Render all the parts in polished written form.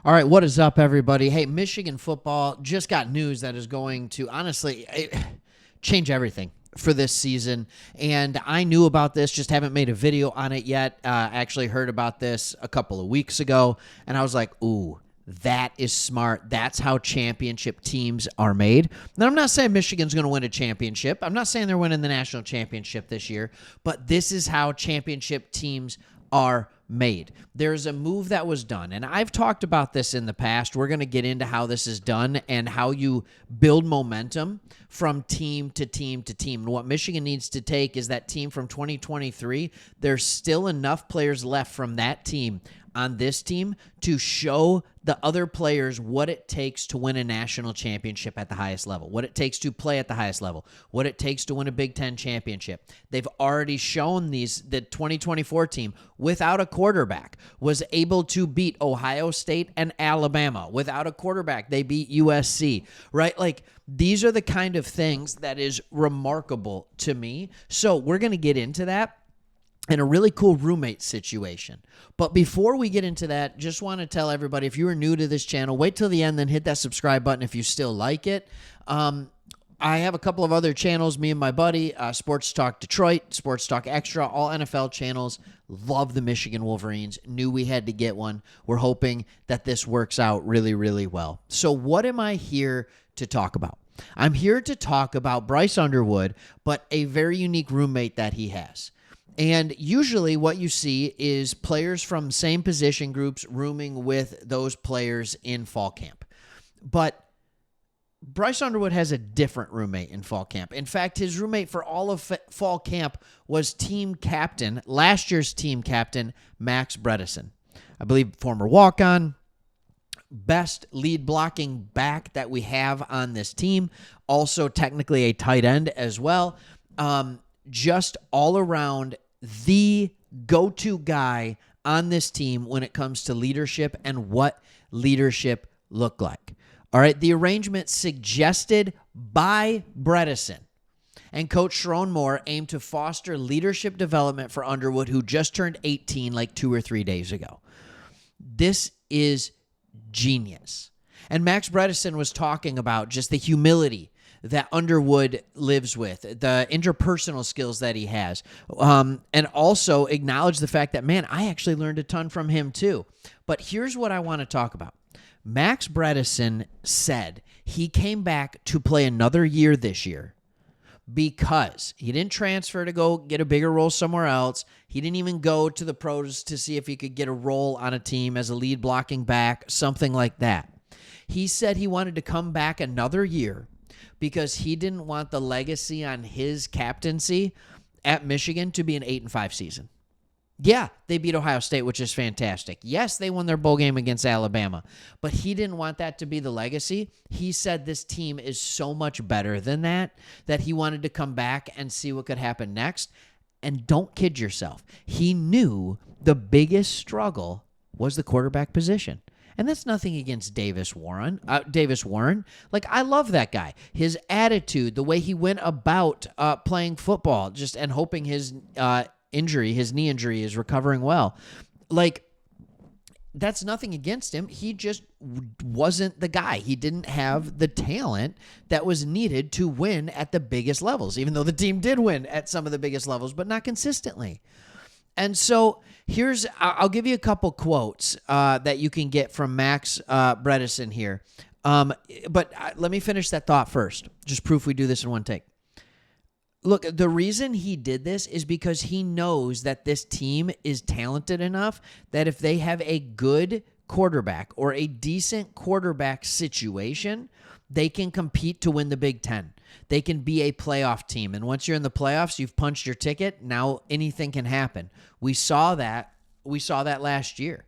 All right, what is up, everybody? Hey, Michigan football just got news that is going to honestly change everything for this season. And I knew about this, just haven't made a video on it yet. Actually heard about this a couple of weeks ago, and I was like, ooh, that is smart. That's how championship teams are made. Now, I'm not saying Michigan's going to win a championship. I'm not saying they're winning the national championship this year, but this is how championship teams are made. There's a move that was done, and I've talked about this in the past. We're going to get into how this is done and how you build momentum from team to team to team. And what Michigan needs to take is that team from 2023. There's still enough players left from that team on this team to show the other players what it takes to win a national championship at the highest level, what it takes to play at the highest level, what it takes to win a Big Ten championship. They've already shown the 2024 team without a quarterback was able to beat Ohio State and Alabama. Without a quarterback, they beat USC, right? Like, these are the kind of things that is remarkable to me. So we're going to get into that in a really cool roommate situation. But before we get into that, just want to tell everybody, if you are new to this channel, wait till the end, then hit that subscribe button if you still like it. I have a couple of other channels, me and my buddy, Sports Talk Detroit, Sports Talk Extra, all NFL channels. Love the Michigan Wolverines. Knew we had to get one. We're hoping that this works out really, really well. So what am I here to talk about? I'm here to talk about Bryce Underwood, but a very unique roommate that he has. And usually what you see is players from same position groups rooming with those players in fall camp. But Bryce Underwood has a different roommate in fall camp. In fact, his roommate for all of fall camp was team captain, last year's team captain, Max Bredesen. I believe former walk-on, best lead blocking back that we have on this team. Also technically a tight end as well. Just all around the go-to guy on this team when it comes to leadership and what leadership look like. All right, the arrangement suggested by Bredesen and Coach Sharon Moore aimed to foster leadership development for Underwood, who just turned 18 like 2 or 3 days ago. This is genius. And Max Bredesen was talking about just the humility that Underwood lives with, the interpersonal skills that he has, and also acknowledge the fact that, man, I actually learned a ton from him too. But here's what I want to talk about. Max Bredesen said he came back to play another year this year because he didn't transfer to go get a bigger role somewhere else. He didn't even go to the pros to see if he could get a role on a team as a lead blocking back, something like that. He said he wanted to come back another year because he didn't want the legacy on his captaincy at Michigan to be an 8-5 season. Yeah, they beat Ohio State, which is fantastic. Yes, they won their bowl game against Alabama, but he didn't want that to be the legacy. He said this team is so much better than that he wanted to come back and see what could happen next. And don't kid yourself. He knew the biggest struggle was the quarterback position. And that's nothing against Davis Warren. Like, I love that guy. His attitude, the way he went about playing football, just and hoping his knee injury is recovering well. Like, that's nothing against him. He just wasn't the guy. He didn't have the talent that was needed to win at the biggest levels, even though the team did win at some of the biggest levels, but not consistently. And so I'll give you a couple quotes that you can get from Max Bredesen here. But let me finish that thought first. Just proof we do this in one take. Look, the reason he did this is because he knows that this team is talented enough that if they have a good quarterback or a decent quarterback situation, they can compete to win the Big Ten. They can be a playoff team. And once you're in the playoffs, you've punched your ticket. Now anything can happen. We saw that last year.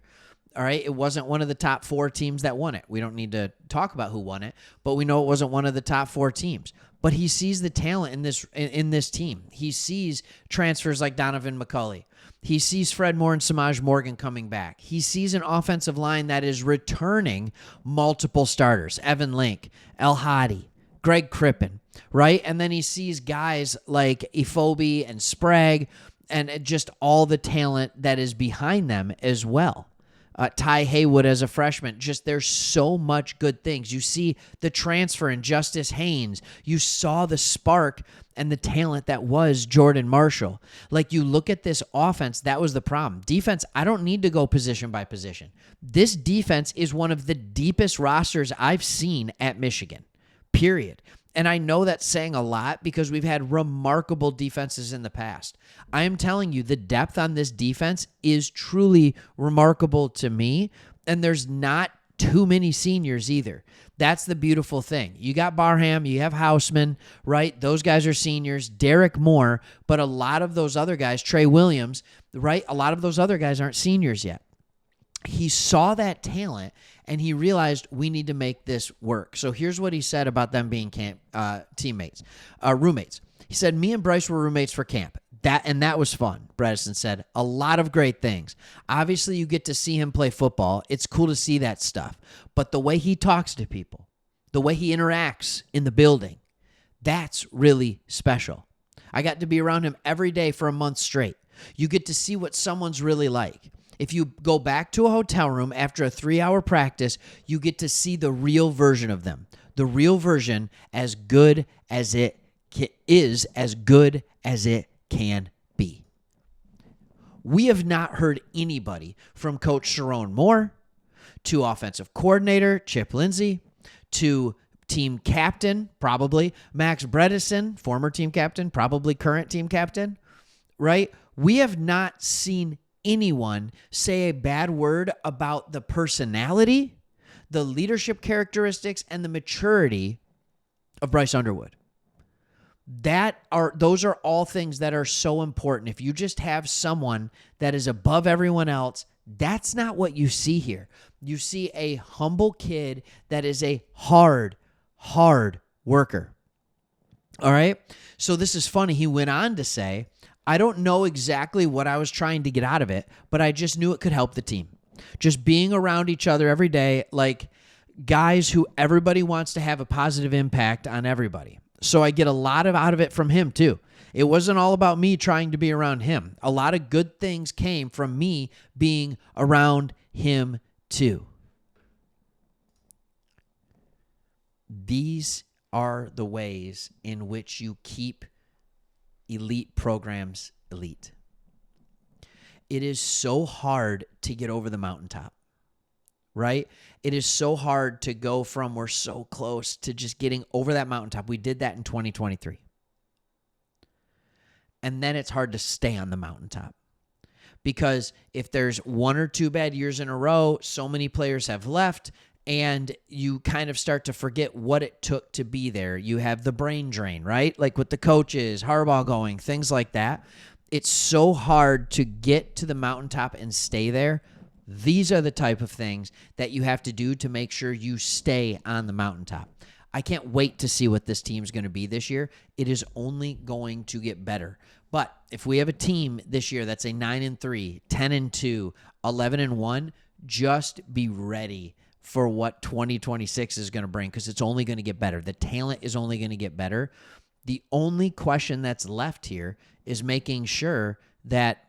All right. It wasn't one of the top 4 teams that won it. We don't need to talk about who won it, but we know it wasn't one of the top 4 teams. But he sees the talent in this team. He sees transfers like Donovan McCulley. He sees Fred Moore and Samaj Morgan coming back. He sees an offensive line that is returning multiple starters. Evan Link, El Hadi, Greg Crippen, right? And then he sees guys like Ifobi and Sprague and just all the talent that is behind them as well. Ty Haywood as a freshman. Just there's so much good things. You see the transfer in Justice Haynes. You saw the spark and the talent that was Jordan Marshall. Like, you look at this offense, that was the problem. Defense, I don't need to go position by position. This defense is one of the deepest rosters I've seen at Michigan, period. And I know that's saying a lot because we've had remarkable defenses in the past. I am telling you, the depth on this defense is truly remarkable to me, and there's not too many seniors either. That's the beautiful thing. You got Barham, you have Houseman, right? Those guys are seniors. Derek Moore, but a lot of those other guys, Trey Williams, right? A lot of those other guys aren't seniors yet. He saw that talent, and he realized we need to make this work. So here's what he said about them being roommates. He said, me and Bryce were roommates for camp. That was fun, Bredesen said. A lot of great things. Obviously, you get to see him play football. It's cool to see that stuff. But the way he talks to people, the way he interacts in the building, that's really special. I got to be around him every day for a month straight. You get to see what someone's really like. If you go back to a hotel room after a 3-hour practice, you get to see the real version of them. The real version, as good as it is, as good as it can be. We have not heard anybody from Coach Sharon Moore to offensive coordinator Chip Lindsey to team captain, probably Max Bredesen, former team captain, probably current team captain, right? We have not seen anyone say a bad word about the personality, the leadership characteristics, and the maturity of Bryce Underwood. Those are all things that are so important. If you just have someone that is above everyone else, that's not what you see here. You see a humble kid that is a hard worker. All right? So this is funny. He went on to say, I don't know exactly what I was trying to get out of it, but I just knew it could help the team. Just being around each other every day, like guys who everybody wants to have a positive impact on everybody. So I get a lot out of it from him too. It wasn't all about me trying to be around him. A lot of good things came from me being around him too. These are the ways in which you keep elite programs elite. It is so hard to get over the mountaintop, right? It is so hard to go from we're so close to just getting over that mountaintop. We did that in 2023. And then it's hard to stay on the mountaintop. Because if there's 1 or 2 bad years in a row, so many players have left, and you kind of start to forget what it took to be there. You have the brain drain, right? Like with the coaches, Harbaugh going, things like that. It's so hard to get to the mountaintop and stay there. These are the type of things that you have to do to make sure you stay on the mountaintop. I can't wait to see what this team's going to be this year. It is only going to get better. But if we have a team this year that's a 9-3, 10-2, 11-1, just be ready for what 2026 is going to bring, because it's only going to get better. The talent is only going to get better. The only question that's left here is making sure that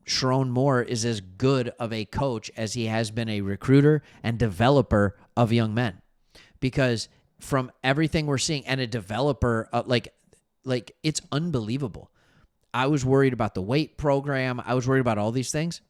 Sharon Moore is as good of a coach as he has been a recruiter and developer of young men. Because from everything we're seeing, and a developer, like it's unbelievable. I was worried about the weight program. I was worried about all these things.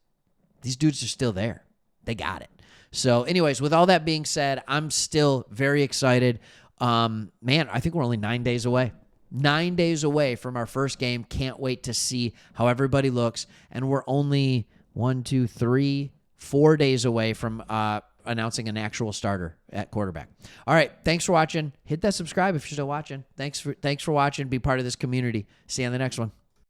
These dudes are still there. They got it. So anyways, with all that being said, I'm still very excited. Man, I think we're only 9 days away. 9 days away from our first game. Can't wait to see how everybody looks. And we're only 1, 2, 3, 4 days away from announcing an actual starter at quarterback. All right. Thanks for watching. Hit that subscribe if you're still watching. Thanks for watching. Be part of this community. See you on the next one.